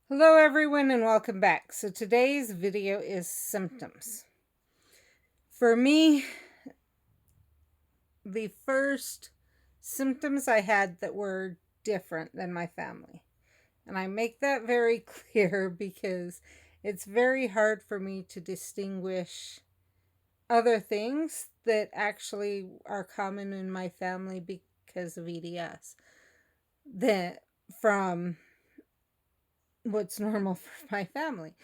Hello everyone and welcome back. So today's video is symptoms. For me, the first symptoms I had that were different than my family. And I make that very clear because it's very hard for me to distinguish other things that actually are common in my family because of EDS that from what's normal for my family.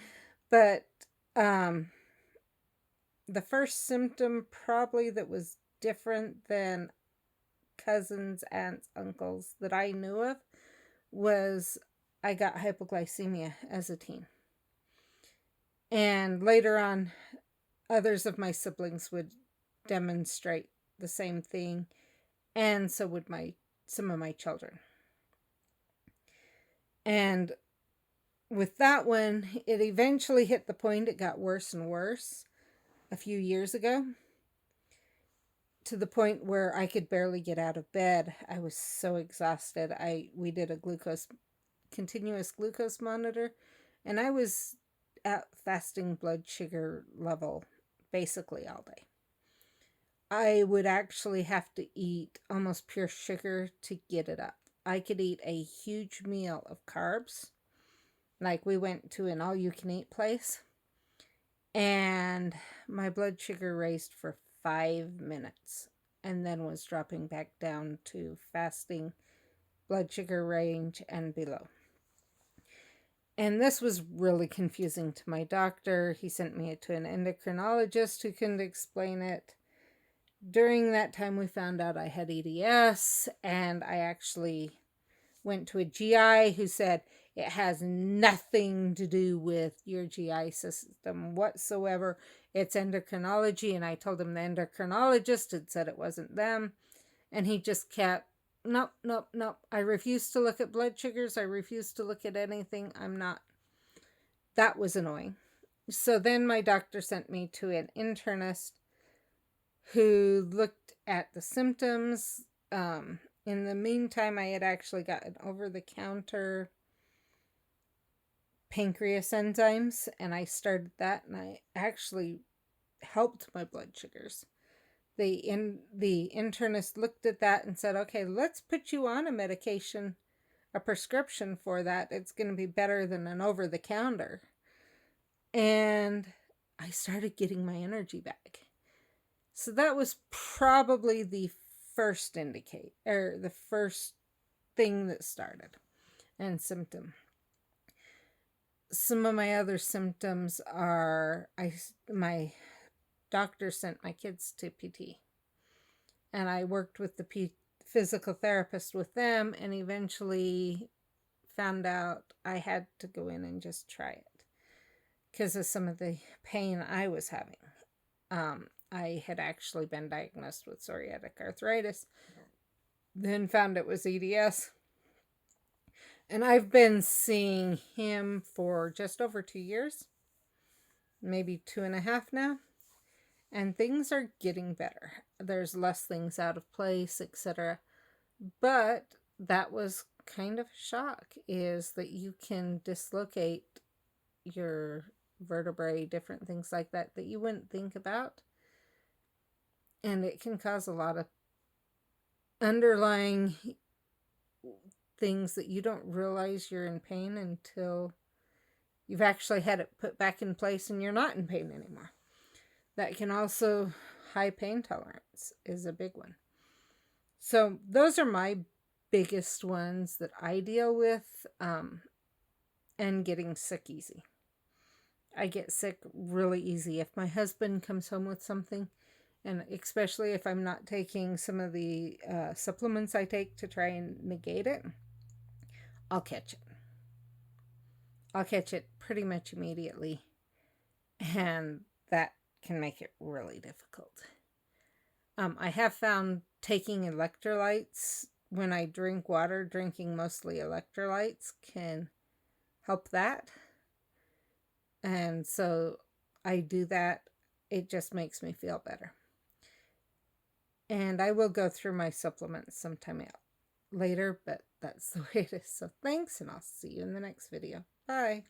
But um the first symptom probably that was different than cousins, aunts, uncles that I knew of was I got hypoglycemia as a teen. And later on, others of my siblings would demonstrate the same thing, and so would my some of my children. And with that one, it eventually hit the point it got worse and worse a few years ago, to the point where I could barely get out of bed. I was so exhausted. We did a continuous glucose monitor, and I was at fasting blood sugar level basically all day. I would actually have to eat almost pure sugar to get it up. I could eat a huge meal of carbs, like we went to an all you can eat place, and my blood sugar raised for 5 minutes and then was dropping back down to fasting blood sugar range and below. And this was really confusing to my doctor. He sent me to an endocrinologist who couldn't explain it. During that time, we found out I had EDS, and I actually went to a GI who said it has nothing to do with your GI system whatsoever. It's endocrinology. And I told him the endocrinologist had said it wasn't them. And he just kept, nope, nope, nope. I refuse to look at blood sugars. I refuse to look at anything. I'm not. That was annoying. So then my doctor sent me to an internist who looked at the symptoms. In the meantime, I had actually gotten over the counter pancreas enzymes, and I started that, and I actually helped my blood sugars. The internist looked at that and said, okay, let's put you on a medication, a prescription for that. It's going to be better than an over the counter. And I started getting my energy back. So that was probably the first the first thing that started and symptom. Some of my other symptoms are my doctor sent my kids to PT, and I worked with the physical therapist with them, and eventually found out I had to go in and just try it because of some of the pain I was having. I had actually been diagnosed with psoriatic arthritis, then found it was EDS. And I've been seeing him for just over 2 years, maybe 2.5 now. And things are getting better. There's less things out of place, etc. But that was kind of a shock, is that you can dislocate your vertebrae, different things like that you wouldn't think about. And it can cause a lot of underlying things that you don't realize you're in pain until you've actually had it put back in place and you're not in pain anymore. That can also, high pain tolerance is a big one. So those are my biggest ones that I deal with, and getting sick easy. I get sick really easy. If my husband comes home with something, and especially if I'm not taking some of the supplements I take to try and negate it, I'll catch it. I'll catch it pretty much immediately, and that can make it really difficult. I have found taking electrolytes when I drink water, drinking mostly electrolytes, can help that. And so I do that. It just makes me feel better. And I will go through my supplements sometime later, but that's the way it is. So thanks, and I'll see you in the next video. Bye.